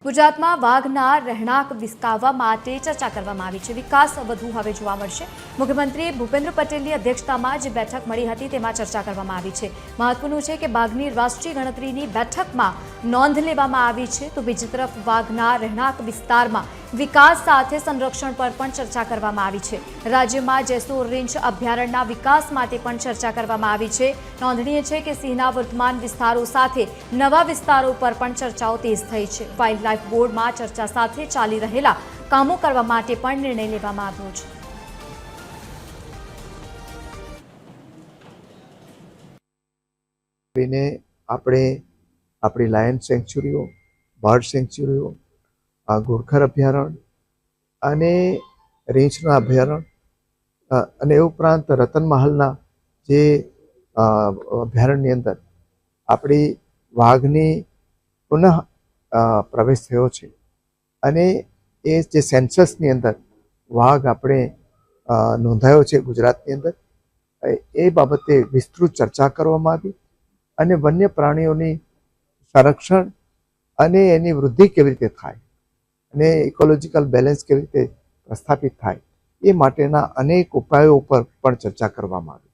ગુજરાતમાં વાઘના રહેણાંક વિસ્તારવા માટે ચર્ચા કરવામાં આવી છે। વિકાસ વધુ હવે જોવા મળશે। મુખ્યમંત્રી ભૂપેન્દ્ર પટેલની અધ્યક્ષતામાં જે બેઠક મળી હતી તેમાં ચર્ચા કરવામાં આવી છે। મહત્વનું છે કે બાઘની રાષ્ટ્રીય ગણતરીની બેઠકમાં નોંધ લેવામાં આવી છે, તો બીજી તરફ વાઘના રહેણાંક વિસ્તારમાં વિકાસ સાથે સંરક્ષણ પર પણ ચર્ચા કરવામાં આવી છે। રાજ્યમાં જેસોર રેન્જ અભયારણ્યના વિકાસ માટે પણ ચર્ચા કરવામાં આવી છે। નોંધનીય છે કે સિંહના વર્તમાન વિસ્તારો સાથે નવા વિસ્તારો પર પણ ચર્ચાઓ તેજ થઈ છે। વાઇલ્ડ લાઇફ બોર્ડમાં ચર્ચા સાથે ચાલી રહેલા કામો કરવા માટે પણ નિર્ણય લેવામાં આવ્યો છે। આપણી લાયન સેન્ચ્યુરીઓ, બર્ડ સેન્ચ્યુરીઓ, ઘોડખર અભયારણ્ય અને રીંછના અભયારણ્ય અને એ ઉપરાંત રતનમહાલના જે અભયારણ્યની અંદર આપણી વાઘની પુનઃ પ્રવેશ થયો છે અને એ જે સેન્સસની અંદર વાઘ આપણે નોંધાયો છે ગુજરાતની અંદર, એ બાબતે વિસ્તૃત ચર્ચા કરવામાં આવી અને વન્ય પ્રાણીઓની સંરક્ષણ અને એની વૃદ્ધિ કેવી રીતે થાય અને ઇકોલોજીકલ બેલેન્સ કેવી રીતે પ્રસ્થાપિત થાય એ માટેના અનેક ઉપાયો ઉપર પણ ચર્ચા કરવામાં આવી।